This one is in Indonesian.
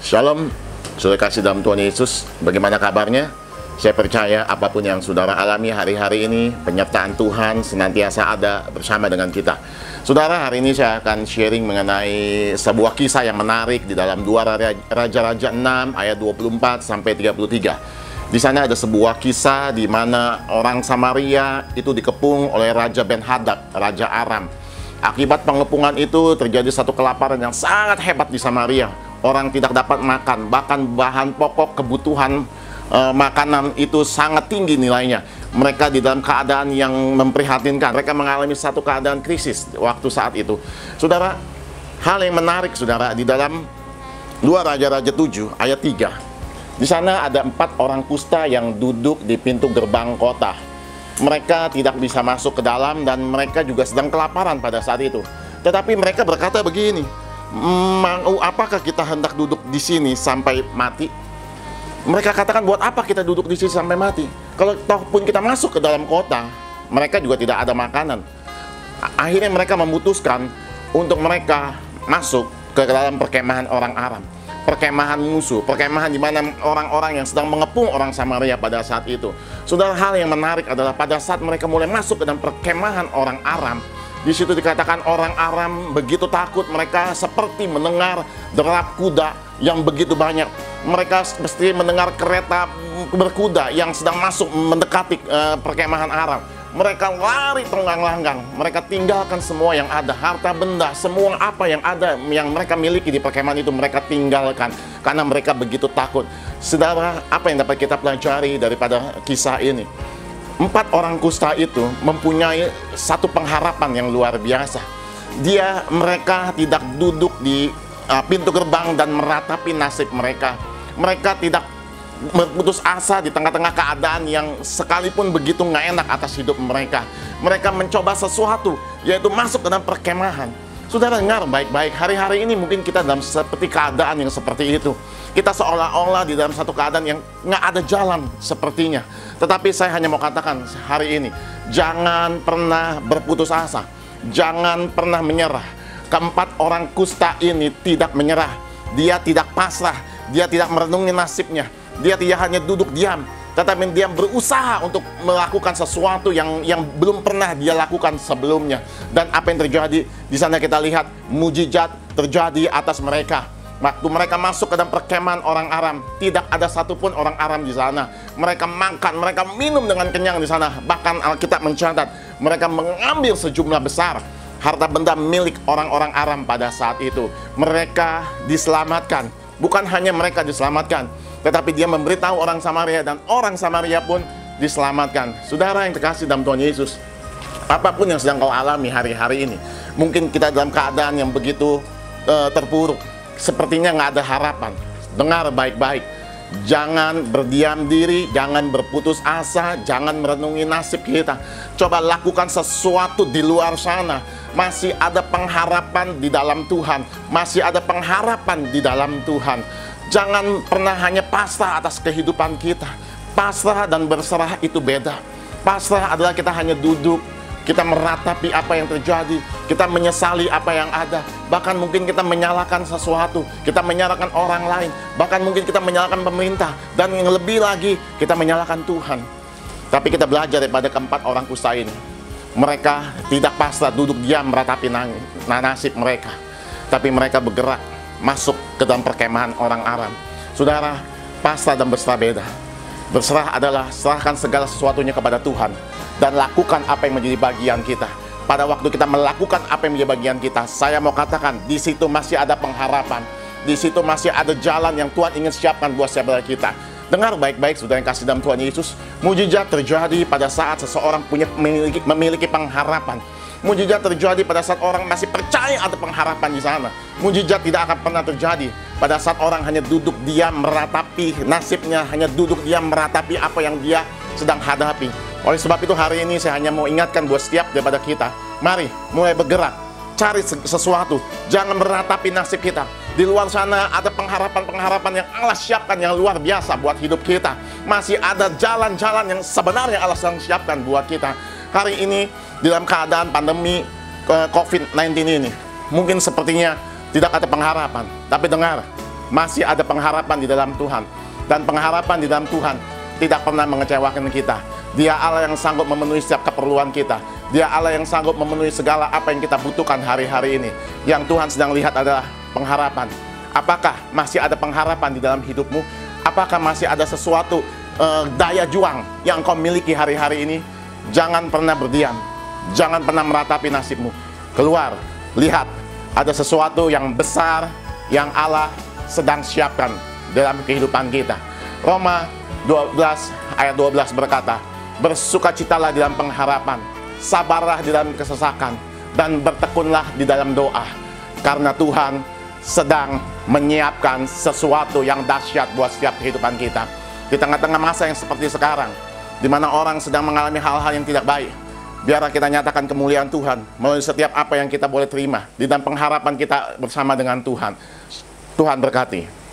Shalom, saudara kasih dalam Tuhan Yesus. Bagaimana kabarnya? Saya percaya apapun yang saudara alami hari-hari ini, penyertaan Tuhan senantiasa ada bersama dengan kita. Saudara, hari ini saya akan sharing mengenai sebuah kisah yang menarik di dalam 2 Raja-Raja 6 ayat 24 sampai 33. Di sana ada sebuah kisah di mana orang Samaria itu dikepung oleh Raja Ben-Hadad, Raja Aram. Akibat pengepungan itu terjadi satu kelaparan yang sangat hebat di Samaria. Orang tidak dapat makan, bahkan bahan pokok kebutuhan makanan itu sangat tinggi nilainya. Mereka di dalam keadaan yang memprihatinkan. Mereka mengalami satu keadaan krisis waktu saat itu. Saudara, hal yang menarik saudara, di dalam 2 Raja-Raja 7 ayat 3. Di sana ada 4 orang kusta yang duduk di pintu gerbang kota. Mereka tidak bisa masuk ke dalam dan mereka juga sedang kelaparan pada saat itu. Tetapi mereka berkata begini, apakah kita hendak duduk di sini sampai mati? Mereka katakan, buat apa kita duduk di sini sampai mati? Kalau toh pun kita masuk ke dalam kota, mereka juga tidak ada makanan. Akhirnya mereka memutuskan untuk mereka masuk ke dalam perkemahan orang Aram, perkemahan musuh, perkemahan di mana orang-orang yang sedang mengepung orang Samaria pada saat itu. Saudara, hal yang menarik adalah pada saat mereka mulai masuk ke dalam perkemahan orang Aram, di situ dikatakan orang Aram begitu takut, mereka seperti mendengar derap kuda yang begitu banyak. Mereka mesti mendengar kereta berkuda yang sedang masuk mendekati perkemahan Aram. Mereka lari tunggang-langgang, mereka tinggalkan semua yang ada, harta benda, semua apa yang ada yang mereka miliki di perkemahan itu mereka tinggalkan karena mereka begitu takut. Saudara, apa yang dapat kita pelajari daripada kisah ini? 4 orang kusta itu mempunyai satu pengharapan yang luar biasa. Mereka tidak duduk di pintu gerbang dan meratapi nasib mereka. Mereka tidak berputus asa di tengah-tengah keadaan yang sekalipun begitu nggak enak atas hidup mereka. Mereka mencoba sesuatu, yaitu masuk ke dalam perkemahan. Saudara, dengar baik-baik, hari-hari ini mungkin kita dalam seperti keadaan yang seperti itu. Kita seolah-olah di dalam satu keadaan yang nggak ada jalan sepertinya. Tetapi saya hanya mau katakan hari ini, jangan pernah berputus asa, jangan pernah menyerah. Keempat orang kusta ini tidak menyerah, dia tidak pasrah, dia tidak merenungi nasibnya, dia tidak hanya duduk diam, tetapi dia berusaha untuk melakukan sesuatu yang belum pernah dia lakukan sebelumnya. Dan apa yang terjadi? Di sana kita lihat mujizat terjadi atas mereka. Waktu mereka masuk ke dalam perkemahan orang Aram, tidak ada satupun orang Aram di sana. Mereka makan, mereka minum dengan kenyang di sana. Bahkan Alkitab mencatat, mereka mengambil sejumlah besar harta benda milik orang-orang Aram pada saat itu. Mereka diselamatkan. Bukan hanya mereka diselamatkan, tetapi dia memberitahu orang Samaria dan orang Samaria pun diselamatkan. Saudara yang terkasih dalam Tuhan Yesus, apapun yang sedang kau alami hari-hari ini, mungkin kita dalam keadaan yang begitu terpuruk, sepertinya nggak ada harapan. Dengar baik-baik, jangan berdiam diri, jangan berputus asa, jangan merenungi nasib kita. Coba lakukan sesuatu di luar sana. Masih ada pengharapan di dalam Tuhan, masih ada pengharapan di dalam Tuhan. Jangan pernah hanya pasrah atas kehidupan kita. Pasrah dan berserah itu beda. Pasrah adalah kita hanya duduk, kita meratapi apa yang terjadi, kita menyesali apa yang ada. Bahkan mungkin kita menyalahkan sesuatu, kita menyalahkan orang lain, bahkan mungkin kita menyalahkan pemerintah, dan yang lebih lagi kita menyalahkan Tuhan. Tapi kita belajar daripada keempat orang kusta ini. Mereka tidak pasrah duduk diam meratapi nasib mereka, tapi mereka bergerak masuk ke dalam perkemahan orang Aram. Saudara, pasrah dan berserah beda. Berserah adalah serahkan segala sesuatunya kepada Tuhan dan lakukan apa yang menjadi bagian kita. Pada waktu kita melakukan apa yang menjadi bagian kita, saya mau katakan, di situ masih ada pengharapan. Di situ masih ada jalan yang Tuhan ingin siapkan buat saudara kita. Dengar baik-baik, saudara yang kasih dalam Tuhan Yesus. Mujizat terjadi pada saat seseorang memiliki pengharapan. Mujizat terjadi pada saat orang masih percaya ada pengharapan di sana. Mujizat tidak akan pernah terjadi pada saat orang hanya duduk diam meratapi nasibnya, hanya duduk diam meratapi apa yang dia sedang hadapi. Oleh sebab itu hari ini saya hanya mau ingatkan buat setiap daripada kita, mari mulai bergerak, cari sesuatu, jangan meratapi nasib kita. Di luar sana ada pengharapan-pengharapan yang Allah siapkan yang luar biasa buat hidup kita. Masih ada jalan-jalan yang sebenarnya Allah sedang siapkan buat kita. Hari ini di dalam keadaan pandemi COVID-19 ini, mungkin sepertinya tidak ada pengharapan. Tapi dengar, masih ada pengharapan di dalam Tuhan. Dan pengharapan di dalam Tuhan tidak pernah mengecewakan kita. Dia Allah yang sanggup memenuhi setiap keperluan kita. Dia Allah yang sanggup memenuhi segala apa yang kita butuhkan hari-hari ini. Yang Tuhan sedang lihat adalah pengharapan. Apakah masih ada pengharapan di dalam hidupmu? Apakah masih ada sesuatu daya juang yang kau miliki hari-hari ini? Jangan pernah berdiam. Jangan pernah meratapi nasibmu. Keluar, lihat, ada sesuatu yang besar yang Allah sedang siapkan dalam kehidupan kita. Roma 12 ayat 12 berkata, bersukacitalah di dalam pengharapan, sabarlah di dalam kesesakan, dan bertekunlah di dalam doa. Karena Tuhan sedang menyiapkan sesuatu yang dahsyat buat setiap kehidupan kita. Di tengah-tengah masa yang seperti sekarang, di mana orang sedang mengalami hal-hal yang tidak baik, biarlah kita nyatakan kemuliaan Tuhan melalui setiap apa yang kita boleh terima di dalam pengharapan kita bersama dengan Tuhan. Tuhan berkati.